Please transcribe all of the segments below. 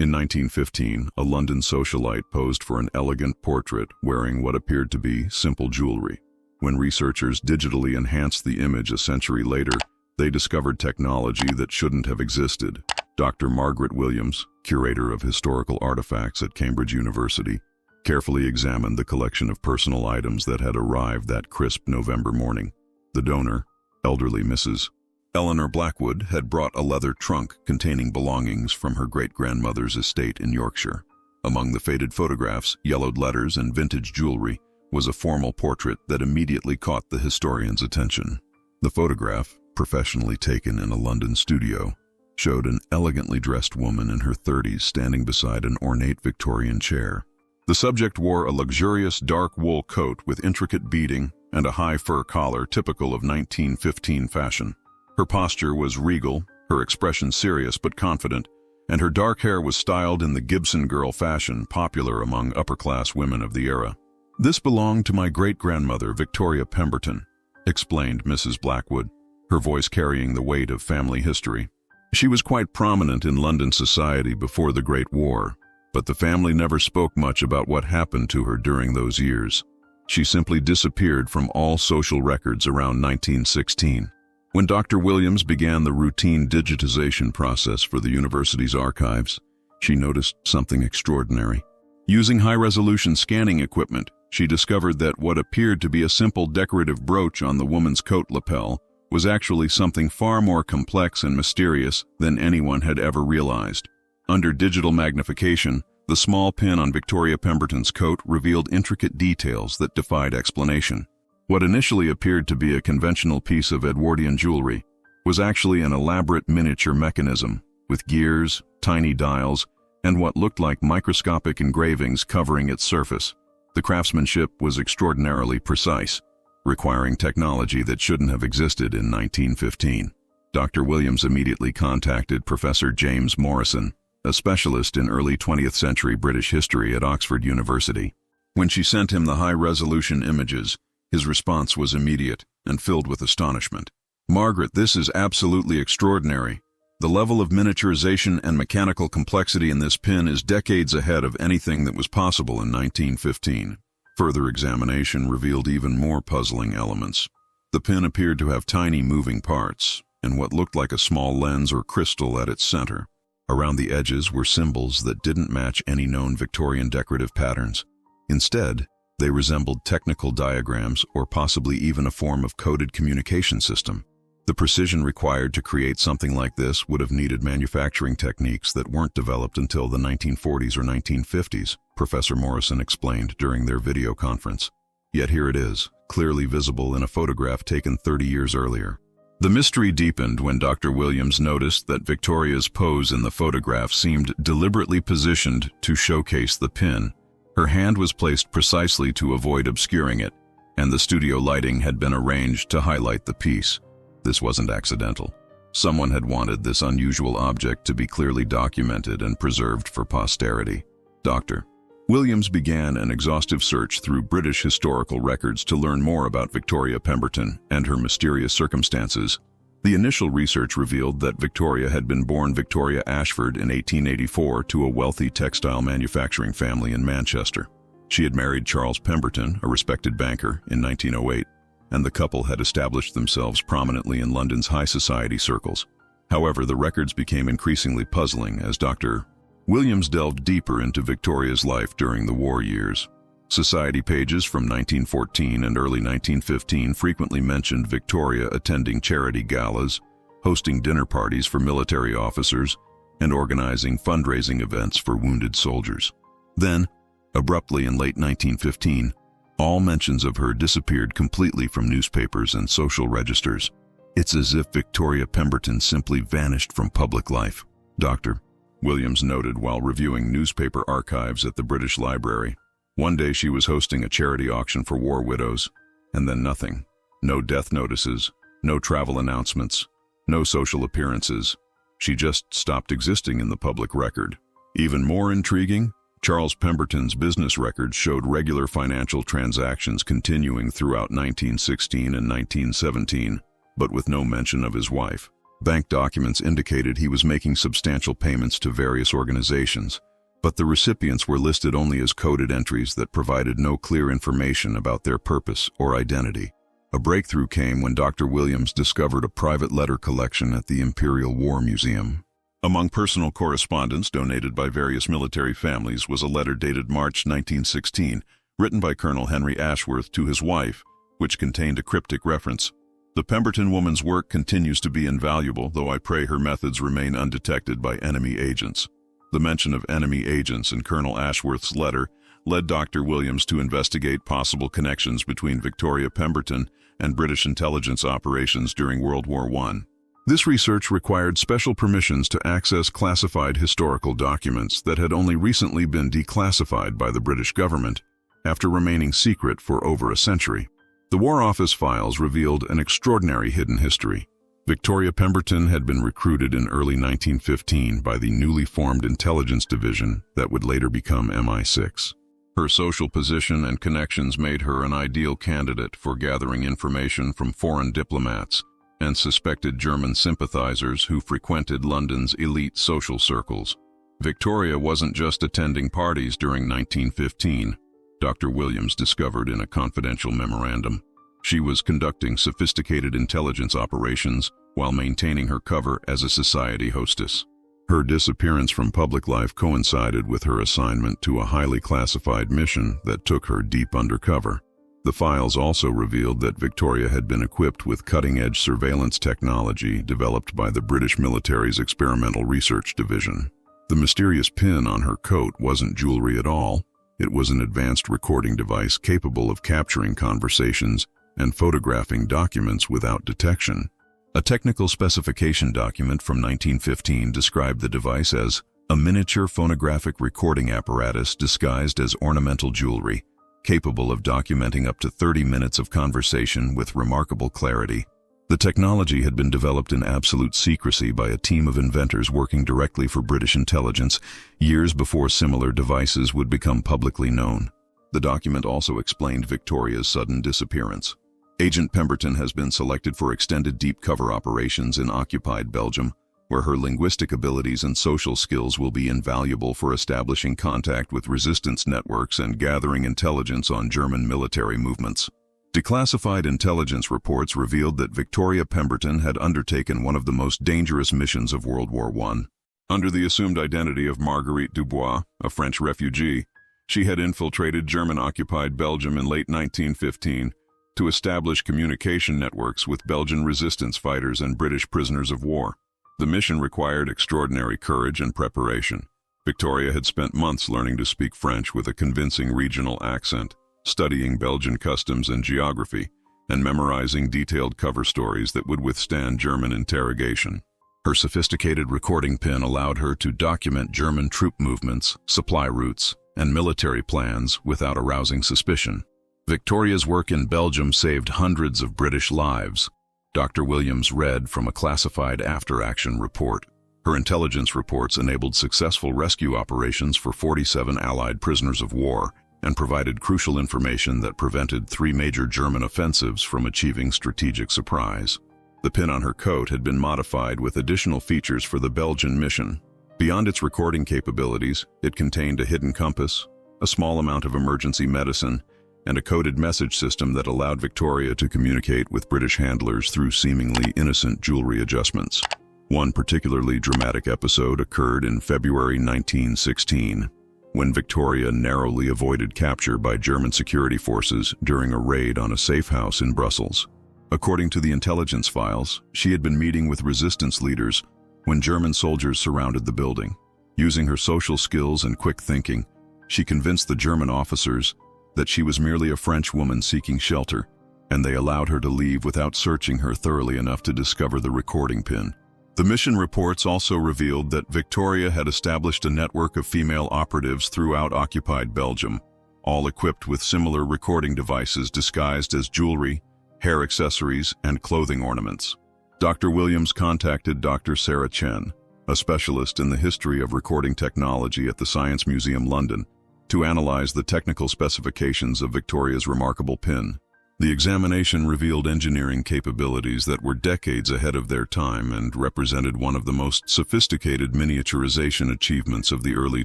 In 1915, a London socialite posed for an elegant portrait wearing what appeared to be simple jewelry. When researchers digitally enhanced the image a century later, they discovered technology that shouldn't have existed. Dr. Margaret Williams, curator of historical artifacts at Cambridge University, carefully examined the collection of personal items that had arrived that crisp November morning. The donor, elderly Mrs. Eleanor Blackwood, had brought a leather trunk containing belongings from her great-grandmother's estate in Yorkshire. Among the faded photographs, yellowed letters, and vintage jewelry was a formal portrait that immediately caught the historian's attention. The photograph, professionally taken in a London studio, showed an elegantly dressed woman in her 30s standing beside an ornate Victorian chair. The subject wore a luxurious dark wool coat with intricate beading and a high fur collar typical of 1915 fashion. Her posture was regal, her expression serious but confident, and her dark hair was styled in the Gibson girl fashion popular among upper-class women of the era. "This belonged to my great-grandmother, Victoria Pemberton," explained Mrs. Blackwood, her voice carrying the weight of family history. "She was quite prominent in London society before the Great War, but the family never spoke much about what happened to her during those years. She simply disappeared from all social records around 1916. When Dr. Williams began the routine digitization process for the university's archives, she noticed something extraordinary. Using high-resolution scanning equipment, she discovered that what appeared to be a simple decorative brooch on the woman's coat lapel was actually something far more complex and mysterious than anyone had ever realized. Under digital magnification, the small pin on Victoria Pemberton's coat revealed intricate details that defied explanation. What initially appeared to be a conventional piece of Edwardian jewelry was actually an elaborate miniature mechanism, with gears, tiny dials, and what looked like microscopic engravings covering its surface. The craftsmanship was extraordinarily precise, requiring technology that shouldn't have existed in 1915. Dr. Williams immediately contacted Professor James Morrison, a specialist in early 20th century British history at Oxford University. When she sent him the high-resolution images, his response was immediate and filled with astonishment. "Margaret, this is absolutely extraordinary. The level of miniaturization and mechanical complexity in this pin is decades ahead of anything that was possible in 1915. Further examination revealed even more puzzling elements. The pin appeared to have tiny moving parts, and what looked like a small lens or crystal at its center. Around the edges were symbols that didn't match any known Victorian decorative patterns. Instead, they resembled technical diagrams or possibly even a form of coded communication system. The precision required to create something like this would have needed manufacturing techniques that weren't developed until the 1940s or 1950s, Professor Morrison explained during their video conference. Yet here it is, clearly visible in a photograph taken 30 years earlier. The mystery deepened when Dr. Williams noticed that Victoria's pose in the photograph seemed deliberately positioned to showcase the pin. Her hand was placed precisely to avoid obscuring it, and the studio lighting had been arranged to highlight the piece. This wasn't accidental. Someone had wanted this unusual object to be clearly documented and preserved for posterity. Dr. Williams began an exhaustive search through British historical records to learn more about Victoria Pemberton and her mysterious circumstances. The initial research revealed that Victoria had been born Victoria Ashford in 1884 to a wealthy textile manufacturing family in Manchester. She had married Charles Pemberton, a respected banker, in 1908, and the couple had established themselves prominently in London's high society circles. However, the records became increasingly puzzling as Dr. Williams delved deeper into Victoria's life during the war years. Society pages from 1914 and early 1915 frequently mentioned Victoria attending charity galas, hosting dinner parties for military officers, and organizing fundraising events for wounded soldiers. Then, abruptly in late 1915, all mentions of her disappeared completely from newspapers and social registers. It's as if Victoria Pemberton simply vanished from public life, Dr. Williams noted while reviewing newspaper archives at the British Library. One day she was hosting a charity auction for war widows, and then nothing. No death notices, no travel announcements, no social appearances. She just stopped existing in the public record. Even more intriguing, Charles Pemberton's business records showed regular financial transactions continuing throughout 1916 and 1917, but with no mention of his wife. Bank documents indicated he was making substantial payments to various organizations, but the recipients were listed only as coded entries that provided no clear information about their purpose or identity. A breakthrough came when Dr. Williams discovered a private letter collection at the Imperial War Museum. Among personal correspondence donated by various military families was a letter dated March 1916, written by Colonel Henry Ashworth to his wife, which contained a cryptic reference. The Pemberton woman's work continues to be invaluable, though I pray her methods remain undetected by enemy agents. The mention of enemy agents in Colonel Ashworth's letter led Dr. Williams to investigate possible connections between Victoria Pemberton and British intelligence operations during World War I. This research required special permissions to access classified historical documents that had only recently been declassified by the British government after remaining secret for over a century. The War Office files revealed an extraordinary hidden history. Victoria Pemberton had been recruited in early 1915 by the newly formed intelligence division that would later become MI6. Her social position and connections made her an ideal candidate for gathering information from foreign diplomats and suspected German sympathizers who frequented London's elite social circles. Victoria wasn't just attending parties during 1915, Dr. Williams discovered in a confidential memorandum. She was conducting sophisticated intelligence operations while maintaining her cover as a society hostess. Her disappearance from public life coincided with her assignment to a highly classified mission that took her deep undercover. The files also revealed that Victoria had been equipped with cutting-edge surveillance technology developed by the British military's Experimental Research Division. The mysterious pin on her coat wasn't jewelry at all. It was an advanced recording device capable of capturing conversations and photographing documents without detection. A technical specification document from 1915 described the device as a miniature phonographic recording apparatus disguised as ornamental jewelry, capable of documenting up to 30 minutes of conversation with remarkable clarity. The technology had been developed in absolute secrecy by a team of inventors working directly for British intelligence, years before similar devices would become publicly known. The document also explained Victoria's sudden disappearance. Agent Pemberton has been selected for extended deep cover operations in occupied Belgium, where her linguistic abilities and social skills will be invaluable for establishing contact with resistance networks and gathering intelligence on German military movements. Declassified intelligence reports revealed that Victoria Pemberton had undertaken one of the most dangerous missions of World War I. Under the assumed identity of Marguerite Dubois, a French refugee, she had infiltrated German-occupied Belgium in late 1915 to establish communication networks with Belgian resistance fighters and British prisoners of war. The mission required extraordinary courage and preparation. Victoria had spent months learning to speak French with a convincing regional accent, studying Belgian customs and geography, and memorizing detailed cover stories that would withstand German interrogation. Her sophisticated recording pin allowed her to document German troop movements, supply routes, and military plans without arousing suspicion. Victoria's work in Belgium saved hundreds of British lives. Dr. Williams read from a classified after-action report. Her intelligence reports enabled successful rescue operations for 47 Allied prisoners of war and provided crucial information that prevented 3 major German offensives from achieving strategic surprise. The pin on her coat had been modified with additional features for the Belgian mission. Beyond its recording capabilities, it contained a hidden compass, a small amount of emergency medicine, and a coded message system that allowed Victoria to communicate with British handlers through seemingly innocent jewelry adjustments. One particularly dramatic episode occurred in February 1916, when Victoria narrowly avoided capture by German security forces during a raid on a safe house in Brussels. According to the intelligence files, she had been meeting with resistance leaders when German soldiers surrounded the building. Using her social skills and quick thinking, she convinced the German officers that she was merely a French woman seeking shelter, and they allowed her to leave without searching her thoroughly enough to discover the recording pin. The mission reports also revealed that Victoria had established a network of female operatives throughout occupied Belgium, all equipped with similar recording devices disguised as jewelry, hair accessories, and clothing ornaments. Dr. Williams contacted Dr. Sarah Chen, a specialist in the history of recording technology at the Science Museum London, to analyze the technical specifications of Victoria's remarkable pin. The examination revealed engineering capabilities that were decades ahead of their time and represented one of the most sophisticated miniaturization achievements of the early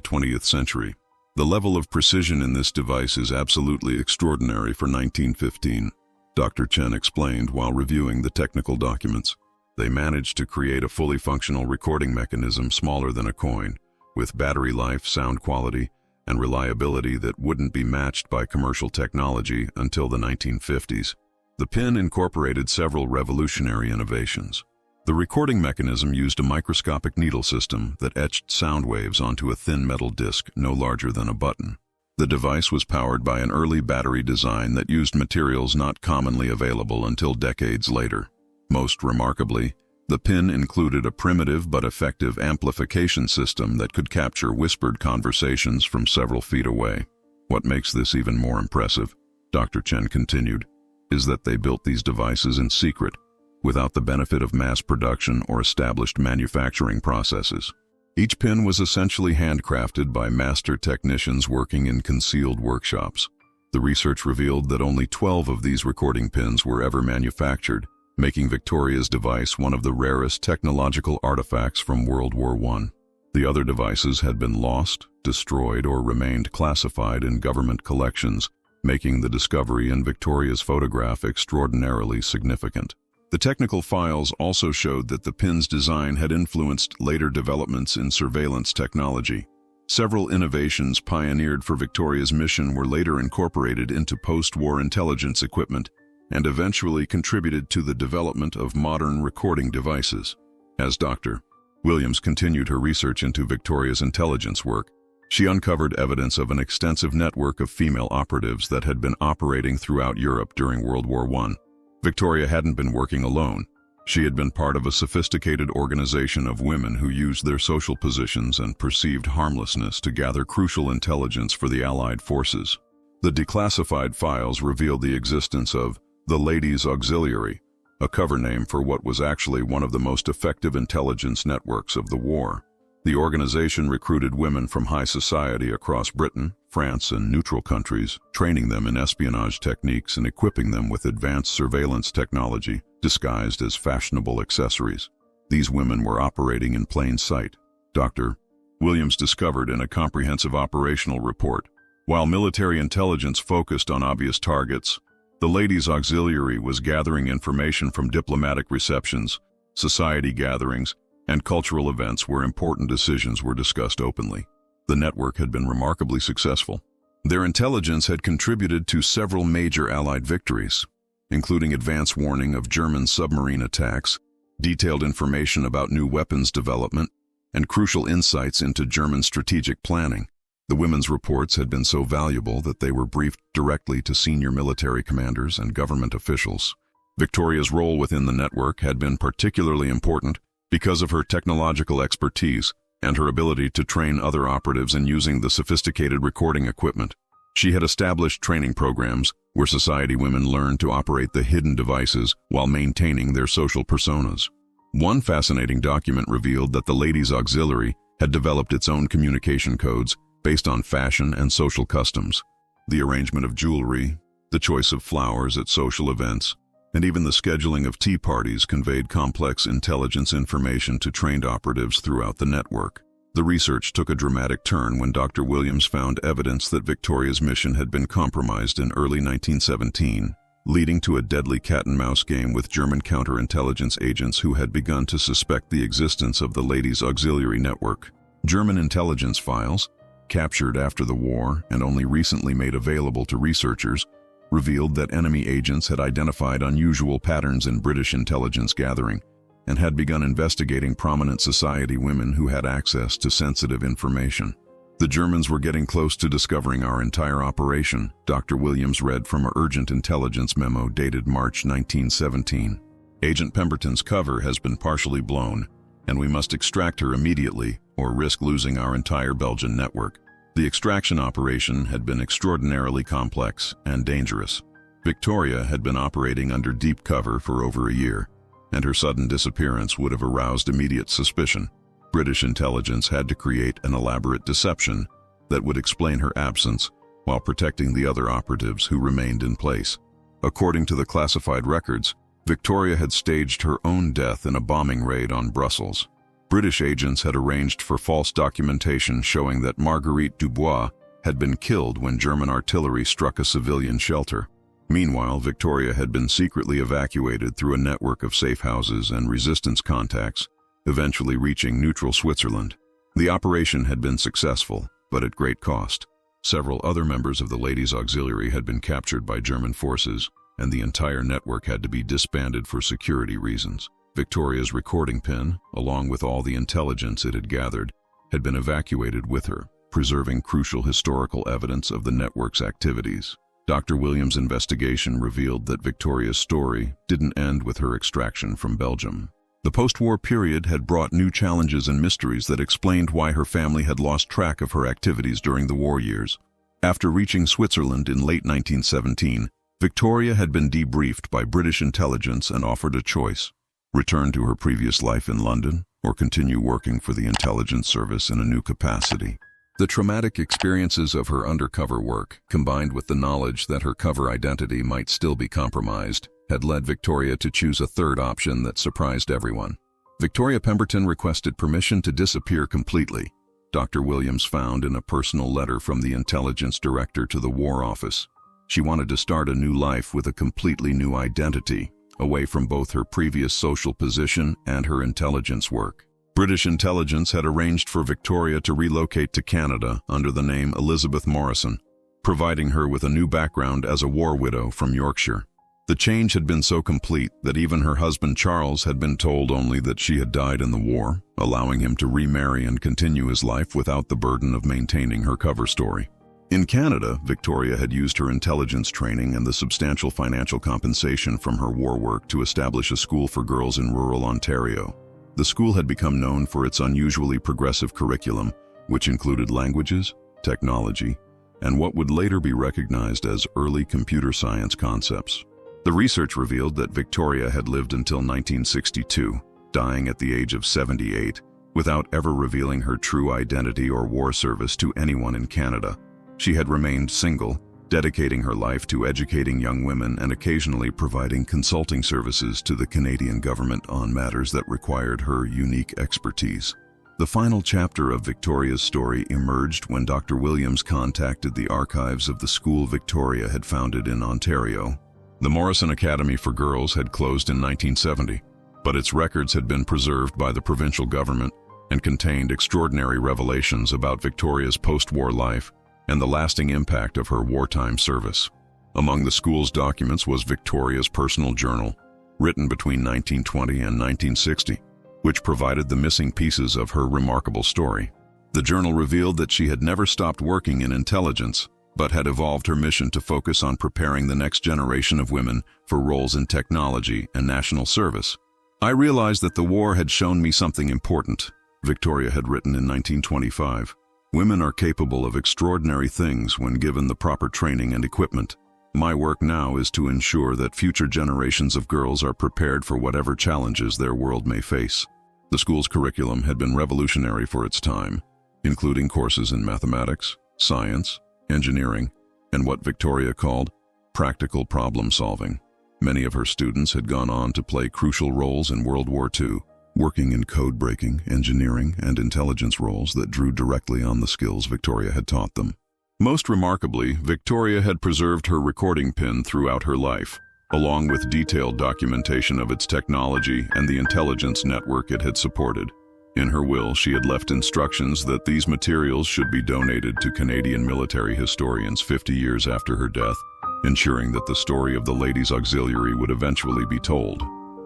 20th century. The level of precision in this device is absolutely extraordinary for 1915, Dr. Chen explained while reviewing the technical documents. They managed to create a fully functional recording mechanism smaller than a coin, with battery life, sound quality, and reliability that wouldn't be matched by commercial technology until the 1950s. The pin incorporated several revolutionary innovations. The recording mechanism used a microscopic needle system that etched sound waves onto a thin metal disc no larger than a button. The device was powered by an early battery design that used materials not commonly available until decades later. Most remarkably, the pin included a primitive but effective amplification system that could capture whispered conversations from several feet away. What makes this even more impressive, Dr. Chen continued, is that they built these devices in secret, without the benefit of mass production or established manufacturing processes. Each pin was essentially handcrafted by master technicians working in concealed workshops. The research revealed that only 12 of these recording pins were ever manufactured, making Victoria's device one of the rarest technological artifacts from World War I. The other devices had been lost, destroyed, or remained classified in government collections, making the discovery in Victoria's photograph extraordinarily significant. The technical files also showed that the pin's design had influenced later developments in surveillance technology. Several innovations pioneered for Victoria's mission were later incorporated into post-war intelligence equipment and eventually contributed to the development of modern recording devices. As Dr. Williams continued her research into Victoria's intelligence work, she uncovered evidence of an extensive network of female operatives that had been operating throughout Europe during World War I. Victoria hadn't been working alone. She had been part of a sophisticated organization of women who used their social positions and perceived harmlessness to gather crucial intelligence for the Allied forces. The declassified files revealed the existence of the Ladies' Auxiliary, a cover name for what was actually one of the most effective intelligence networks of the war. The organization recruited women from high society across Britain, France, and neutral countries, training them in espionage techniques and equipping them with advanced surveillance technology disguised as fashionable accessories. These women were operating in plain sight, Dr. Williams discovered in a comprehensive operational report. While military intelligence focused on obvious targets, the Ladies' Auxiliary was gathering information from diplomatic receptions, society gatherings, and cultural events where important decisions were discussed openly. The network had been remarkably successful. Their intelligence had contributed to several major Allied victories, including advance warning of German submarine attacks, detailed information about new weapons development, and crucial insights into German strategic planning. The women's reports had been so valuable that they were briefed directly to senior military commanders and government officials. Victoria's role within the network had been particularly important because of her technological expertise and her ability to train other operatives in using the sophisticated recording equipment. She had established training programs where society women learned to operate the hidden devices while maintaining their social personas. One fascinating document revealed that the Ladies' Auxiliary had developed its own communication codes based on fashion and social customs. The arrangement of jewelry, the choice of flowers at social events, and even the scheduling of tea parties conveyed complex intelligence information to trained operatives throughout the network. The research took a dramatic turn when Dr. Williams found evidence that Victoria's mission had been compromised in early 1917, leading to a deadly cat-and-mouse game with German counterintelligence agents who had begun to suspect the existence of the Ladies' Auxiliary network. German intelligence files, captured after the war and only recently made available to researchers, revealed that enemy agents had identified unusual patterns in British intelligence gathering and had begun investigating prominent society women who had access to sensitive information. The Germans were getting close to discovering our entire operation, Dr. Williams read from an urgent intelligence memo dated March 1917. Agent Pemberton's cover has been partially blown, and we must extract her immediately or risk losing our entire Belgian network. The extraction operation had been extraordinarily complex and dangerous. Victoria had been operating under deep cover for over a year, and her sudden disappearance would have aroused immediate suspicion. British intelligence had to create an elaborate deception that would explain her absence while protecting the other operatives who remained in place. According to the classified records, Victoria had staged her own death in a bombing raid on Brussels. British agents had arranged for false documentation showing that Marguerite Dubois had been killed when German artillery struck a civilian shelter. Meanwhile, Victoria had been secretly evacuated through a network of safe houses and resistance contacts, eventually reaching neutral Switzerland. The operation had been successful, but at great cost. Several other members of the Ladies' Auxiliary had been captured by German forces, and the entire network had to be disbanded for security reasons. Victoria's recording pin, along with all the intelligence it had gathered, had been evacuated with her, preserving crucial historical evidence of the network's activities. Dr. Williams' investigation revealed that Victoria's story didn't end with her extraction from Belgium. The post-war period had brought new challenges and mysteries that explained why her family had lost track of her activities during the war years. After reaching Switzerland in late 1917, Victoria had been debriefed by British intelligence and offered a choice: return to her previous life in London or continue working for the intelligence service in a new capacity. The traumatic experiences of her undercover work, combined with the knowledge that her cover identity might still be compromised, had led Victoria to choose a third option that surprised everyone. Victoria Pemberton requested permission to disappear completely. Dr. Williams found in a personal letter from the intelligence director to the War Office. She wanted to start a new life with a completely new identity, away from both her previous social position and her intelligence work. British intelligence had arranged for Victoria to relocate to Canada under the name Elizabeth Morrison, providing her with a new background as a war widow from Yorkshire. The change had been so complete that even her husband Charles had been told only that she had died in the war, allowing him to remarry and continue his life without the burden of maintaining her cover story. In Canada, Victoria had used her intelligence training and the substantial financial compensation from her war work to establish a school for girls in rural Ontario. The school had become known for its unusually progressive curriculum, which included languages, technology, and what would later be recognized as early computer science concepts. The research revealed that Victoria had lived until 1962, dying at the age of 78, without ever revealing her true identity or war service to anyone in Canada. She had remained single, dedicating her life to educating young women and occasionally providing consulting services to the Canadian government on matters that required her unique expertise. The final chapter of Victoria's story emerged when Dr. Williams contacted the archives of the school Victoria had founded in Ontario. The Morrison Academy for Girls had closed in 1970, but its records had been preserved by the provincial government and contained extraordinary revelations about Victoria's post-war life and the lasting impact of her wartime service. Among the school's documents was Victoria's personal journal, written between 1920 and 1960, which provided the missing pieces of her remarkable story. The journal revealed that she had never stopped working in intelligence, but had evolved her mission to focus on preparing the next generation of women for roles in technology and national service. "I realized that the war had shown me something important," Victoria had written in 1925. "Women are capable of extraordinary things when given the proper training and equipment. My work now is to ensure that future generations of girls are prepared for whatever challenges their world may face." The school's curriculum had been revolutionary for its time, including courses in mathematics, science, engineering, and what Victoria called practical problem solving. Many of her students had gone on to play crucial roles in World War II, working in code-breaking, engineering, and intelligence roles that drew directly on the skills Victoria had taught them. Most remarkably, Victoria had preserved her recording pin throughout her life, along with detailed documentation of its technology and the intelligence network it had supported. In her will, she had left instructions that these materials should be donated to Canadian military historians 50 years after her death, ensuring that the story of the Ladies' Auxiliary would eventually be told.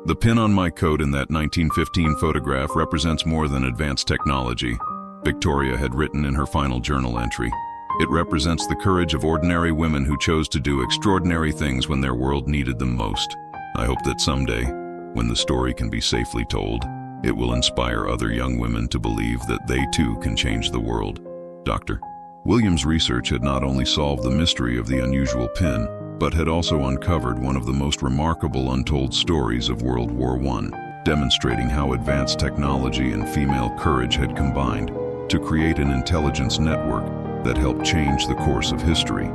"The pin on my coat in that 1915 photograph represents more than advanced technology," Victoria had written in her final journal entry. "It represents the courage of ordinary women who chose to do extraordinary things when their world needed them most. I hope that someday, when the story can be safely told, it will inspire other young women to believe that they too can change the world." Dr. Williams' research had not only solved the mystery of the unusual pin, but had also uncovered one of the most remarkable untold stories of World War I, demonstrating how advanced technology and female courage had combined to create an intelligence network that helped change the course of history.